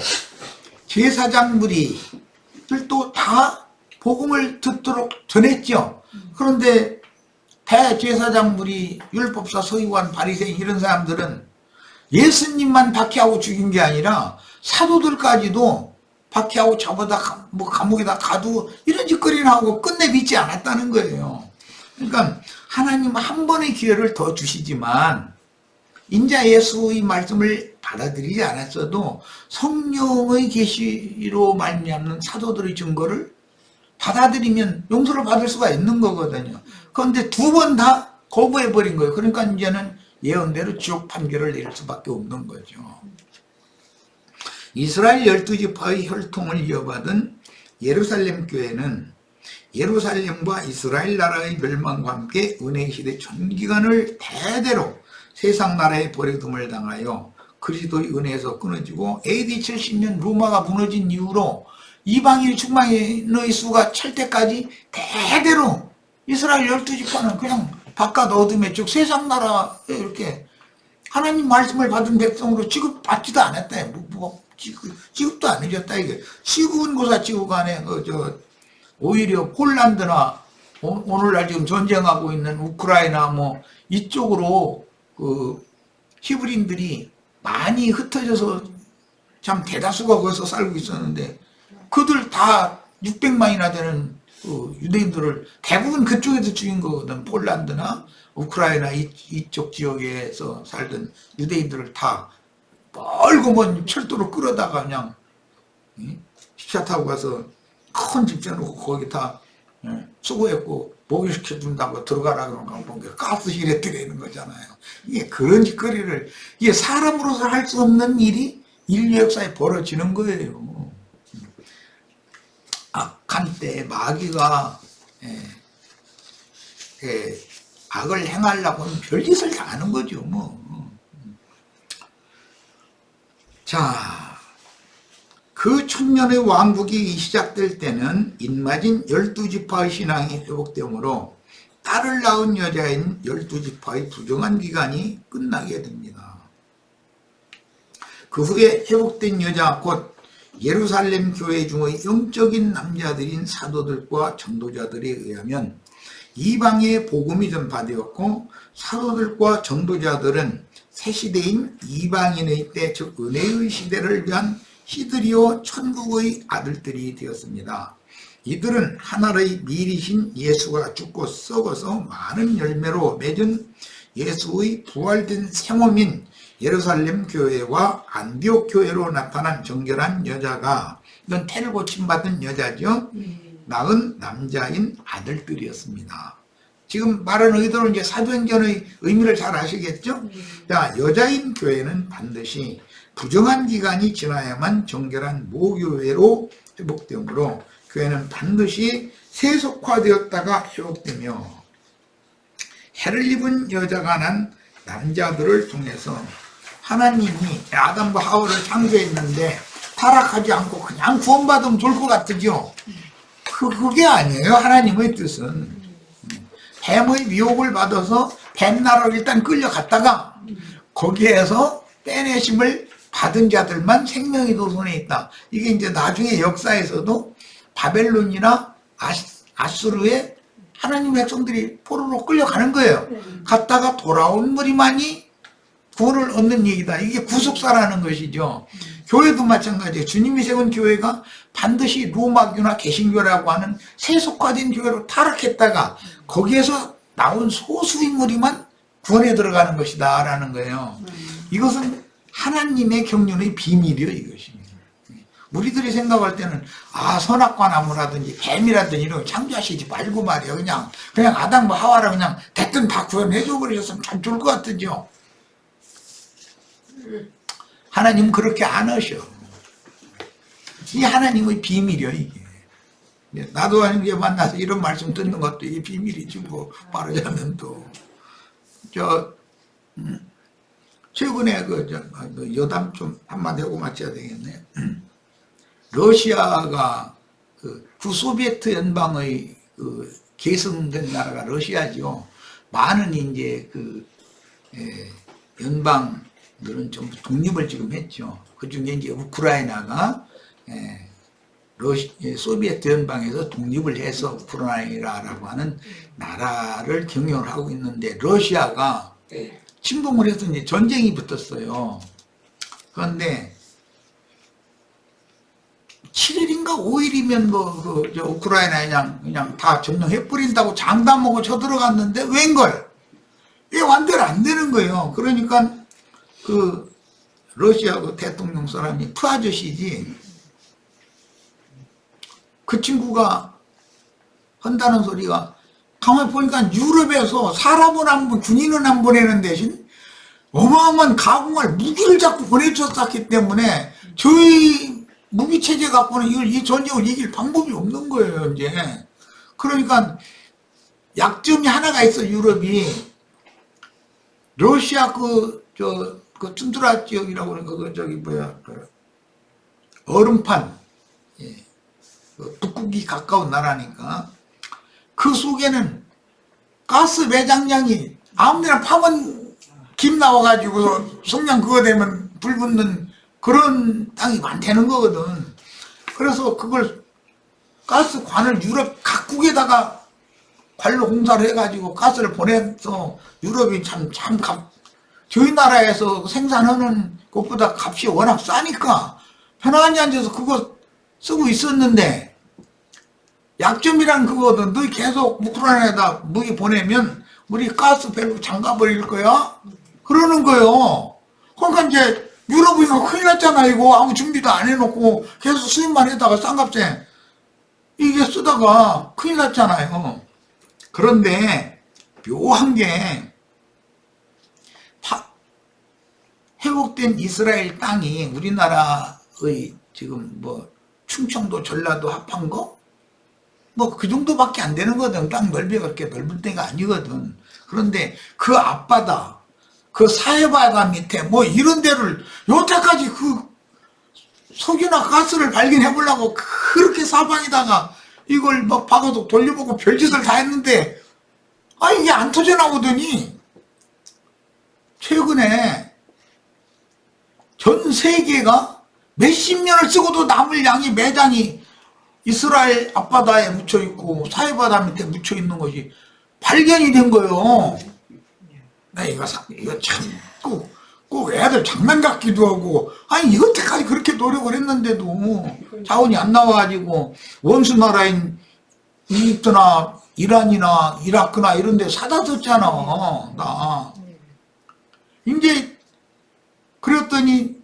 제사장 무리들도 다 복음을 듣도록 전했죠. 그런데 대제사장 무리, 율법사, 서기관, 바리새인 이런 사람들은 예수님만 박해하고 죽인 게 아니라 사도들까지도 박해하고 잡아다 뭐 감옥에다 가두고 이런 짓거리를 하고 끝내 믿지 않았다는 거예요. 그러니까 하나님 한 번의 기회를 더 주시지만 인자 예수의 말씀을 받아들이지 않았어도 성령의 계시로 말미암는 사도들의 증거를 받아들이면 용서를 받을 수가 있는 거거든요. 그런데 두 번 다 거부해버린 거예요. 그러니까 이제는 예언대로 지옥 판결을 내릴 수밖에 없는 거죠. 이스라엘 12지파의 혈통을 이어받은 예루살렘 교회는 예루살렘과 이스라엘 나라의 멸망과 함께 은혜의 시대 전기간을 대대로 세상 나라에 버려둠을 당하여 그리스도의 은혜에서 끊어지고 AD 70년 로마가 무너진 이후로 이방인 충만의 수가 찰 때까지 대대로 이스라엘 12지파는 그냥 바깥 어둠에 쭉 세상 나라에 이렇게 하나님 말씀을 받은 백성으로 취급받지도 않았다. 취급도 안 해줬다. 이게 시군고사 취급 안에 오히려 폴란드나 오늘날 지금 전쟁하고 있는 우크라이나 뭐 이쪽으로 그 히브리인들이 많이 흩어져서 참 대다수가 거기서 살고 있었는데 그들 다 600만이나 되는 그 유대인들을 대부분 그쪽에서 죽인 거거든. 폴란드나 우크라이나 이쪽 지역에서 살던 유대인들을 다 멀고 먼 철도로 끌어다가 그냥 기차 타고 가서 큰 집 지어놓고 거기 다 수고했고 목욕시켜준다고 들어가라 그러면 본 게 가스실에 들어있는 거잖아요. 이게 그런 짓거리를, 이게 사람으로서 할 수 없는 일이 인류 역사에 벌어지는 거예요. 악한 때 마귀가 악을 행하려고 하면 별짓을 다 하는 거죠. 자, 그 천년의 왕국이 시작될 때는 인마진 12지파의 신앙이 회복되므로 딸을 낳은 여자인 12지파의 부정한 기간이 끝나게 됩니다. 그 후에 회복된 여자 곧 예루살렘 교회 중의 영적인 남자들인 사도들과 전도자들에 의하면 이방의 복음이 전파되었고 사도들과 전도자들은 새 시대인 이방인의 때, 즉 은혜의 시대를 위한 시드리오 천국의 아들들이 되었습니다. 이들은 하나의 미리신 예수가 죽고 썩어서 많은 열매로 맺은 예수의 부활된 생몸인 예루살렘 교회와 안디옥 교회로 나타난 정결한 여자가, 이건 태를 고침받은 여자죠. 낳은 남자인 아들들이었습니다. 지금 말하는 의도는 이제 사도행전의 의미를 잘 아시겠죠? 자, 여자인 교회는 반드시 부정한 기간이 지나야만 정결한 모교회로 회복되므로 교회는 반드시 세속화되었다가 회복되며 해를 입은 여자가 난 남자들을 통해서 하나님이 아담과 하와를 창조했는데 타락하지 않고 그냥 구원받으면 좋을 것 같으죠? 그게 아니에요. 하나님의 뜻은 뱀의 미혹을 받아서 뱀나라로 일단 끌려갔다가 거기에서 빼내심을 받은 자들만 생명의 도선에 있다. 이게 이제 나중에 역사에서도 바벨론이나 아수르에 하나님 백성들이 포로로 끌려가는 거예요. 갔다가 돌아온 무리만이 구원을 얻는 얘기다. 이게 구속사라는 것이죠. 교회도 마찬가지예요. 주님이 세운 교회가 반드시 로마교나 개신교라고 하는 세속화된 교회로 타락했다가 거기에서 나온 소수 인물이만 구원에 들어가는 것이다 라는 거예요. 이것은 하나님의 경륜의 비밀이요, 이것이. 우리들이 생각할 때는 선악과 나무라든지 뱀이라든지 이런 거 창조하시지 말고 말이야. 그냥 아담과 하와라 그냥 됐든 다 구원해줘 버리셨으면 참 좋을 것 같으죠. 하나님은 그렇게 안 하셔. 이 하나님의 비밀이요, 이게. 나도 이제 만나서 이런 말씀 듣는 것도 이게 비밀이지, 뭐, 말하자면 또. 최근에 여담 좀 한마디 하고 마쳐야 되겠네. 러시아가 구소비에트 연방의 계승된 나라가 러시아죠. 많은 이제 연방들은 전부 독립을 지금 했죠. 그 중에 이제 우크라이나가 소비에트 연방에서 독립을 해서 우크라이나라고 하는 나라를 경영을 하고 있는데 러시아가 침공을 해서 이제 전쟁이 붙었어요. 그런데 7일인가 5일이면 우크라이나에 그냥 다 점령해버린다고 장담하고 쳐들어갔는데 웬걸? 이게 완전 안 되는 거예요. 그러니까 러시아 대통령 사람이 아저씨지. 그 친구가 한다는 소리가 가만히 보니까 유럽에서 사람은 안 보내고 군인은 안 보내는 대신 어마어마한 가공할 무기를 자꾸 보내줬었기 때문에 저희 무기체제 갖고는 이 전쟁을 이길 방법이 없는 거예요, 이제. 그러니까 약점이 하나가 있어, 유럽이. 러시아 툰드라 지역이라고 그러는 얼음판. 북극이 가까운 나라니까. 그 속에는 가스 매장량이 아무데나 파면 김 나와가지고 성냥 그거 되면 불 붙는 그런 땅이 많다는 거거든. 그래서 그걸 가스관을 유럽 각국에다가 관로 공사를 해가지고 가스를 보내서 유럽이 저희 나라에서 생산하는 것보다 값이 워낙 싸니까 편안히 앉아서 그거 쓰고 있었는데 약점이란 그거거든. 너희 계속 우크라이나에다 무기 보내면 우리 가스 밸브 잠가버릴 거야? 그러는 거예요. 그러니까 이제 유럽이 큰일 났잖아, 이거. 아무 준비도 안 해놓고 계속 수입만 해다가 싼값에 이게 쓰다가 큰일 났잖아요. 그런데 묘한 게 회복된 이스라엘 땅이 우리나라의 지금 충청도, 전라도 합한 거? 그 정도밖에 안 되는 거거든. 땅 넓이가 그렇게 넓은 데가 아니거든. 그런데 그 앞바다, 그 사해바다 밑에 이런 데를 여태까지 석유나 가스를 발견해 보려고 그렇게 사방에다가 이걸 박아서 돌려보고 별짓을 다 했는데 이게 안 터져 나오더니 최근에 전 세계가 몇십 년을 쓰고도 남을 양이 매장이 이스라엘 앞바다에 묻혀있고 사해바다 밑에 묻혀있는 것이 발견이 된 거예요. 이거 참 꼭 애들 장난 같기도 하고 이것까지 그렇게 노력을 했는데도 자원이 안 나와가지고 원수 나라인 이집트나 이란이나 이라크나 이런 데 사다 뒀잖아. 나 이제 그랬더니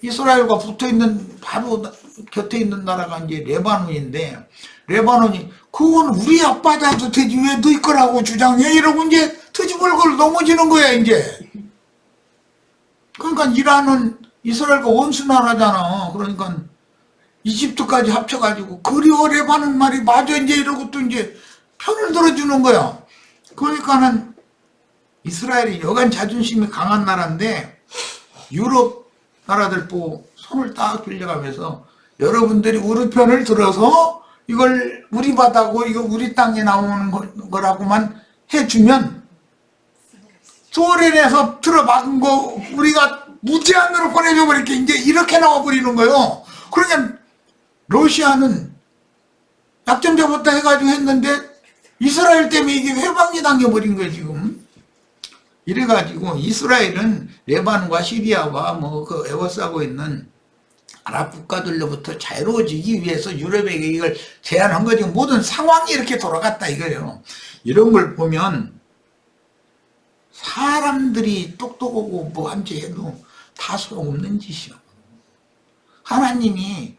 이스라엘과 붙어있는 바로 곁에 있는 나라가 이제 레바논인데 레바논이 그건 우리 앞바다도 되지 왜 너희 거라고 주장해? 이러고 이제 터지벌걸 넘어지는 거야 이제. 그러니까 이란은 이스라엘과 원수 나라잖아. 그러니까 이집트까지 합쳐가지고 그리워 레바논 말이 맞아 이제 이러고 또 이제 편을 들어주는 거야. 그러니까는 이스라엘이 여간 자존심이 강한 나라인데 유럽 나라들 보고 손을 딱 빌려가면서 여러분들이 우리 편을 들어서 이걸 우리 바다고 이거 우리 땅에 나오는 거라고만 해주면 소련에서 틀어박은 거 우리가 무제한으로 보내줘 버릴게 이제 이렇게 나와버리는 거예요. 그러니까 러시아는 약점 잡았다 해가지고 했는데 이스라엘 때문에 이게 회방이 당겨버린 거예요 지금. 이래가지고 이스라엘은 레바논과 시리아와 에워싸고 있는 아랍 국가들로부터 자유로워지기 위해서 유럽에게 이걸 제안한 거지. 모든 상황이 이렇게 돌아갔다 이거예요. 이런 걸 보면 사람들이 똑똑하고 뭐 한지 해도 다 소용없는 짓이요. 하나님이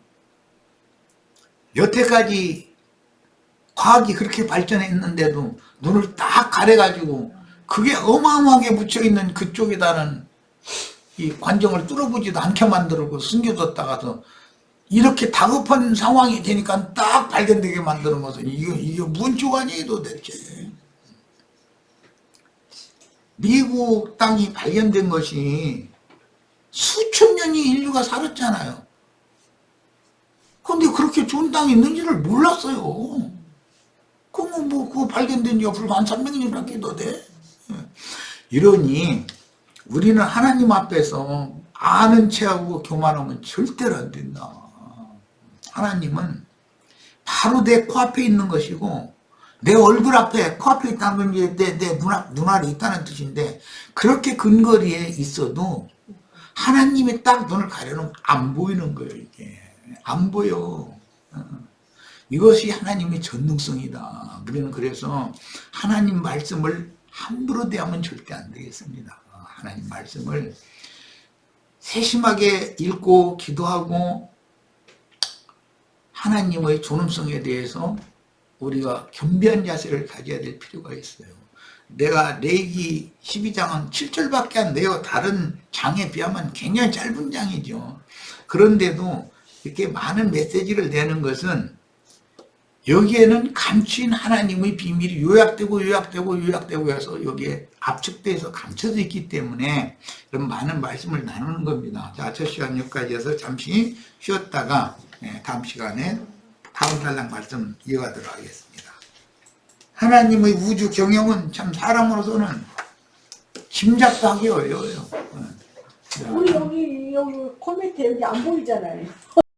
여태까지 과학이 그렇게 발전했는데도 눈을 딱 가려가지고 그게 어마어마하게 묻혀있는 그쪽에다는 이 관정을 뚫어보지도 않게 만들고 숨겨뒀다가서 이렇게 다급한 상황이 되니까 딱 발견되게 만드는 것은 이게 뭔 주관이에요 도대체. 미국 땅이 발견된 것이 수천 년이 인류가 살았잖아요. 근데 그렇게 좋은 땅이 있는지를 몰랐어요. 그러면 뭐 그거 발견된 지가 불과 한 300년이나 돼. 이러니 우리는 하나님 앞에서 아는 체하고 교만하면 절대로 안 된다. 하나님은 바로 내 코앞에 있는 것이고 내 얼굴 앞에 코앞에 있다는 게 내 눈알이 있다는 뜻인데 그렇게 근거리에 있어도 하나님이 딱 눈을 가려놓으면 안 보이는 거예요. 이게 안 보여. 이것이 하나님의 전능성이다. 우리는 그래서 하나님 말씀을 함부로 대하면 절대 안 되겠습니다. 하나님 말씀을 세심하게 읽고 기도하고 하나님의 존엄성에 대해서 우리가 겸비한 자세를 가져야 될 필요가 있어요. 내가 레위기 12장은 7절밖에 안 돼요. 다른 장에 비하면 굉장히 짧은 장이죠. 그런데도 이렇게 많은 메시지를 내는 것은 여기에는 감추인 하나님의 비밀이 요약되고 해서 여기에 압축돼서 감춰져 있기 때문에 그런 많은 말씀을 나누는 겁니다. 자, 첫 시간 여기까지 해서 잠시 쉬었다가 다음 시간에 다음 달랑 말씀 이어가도록 하겠습니다. 하나님의 우주 경영은 참 사람으로서는 짐작도 하기 어려워요. 우리 여기 컴퓨터 여기 안 보이잖아요.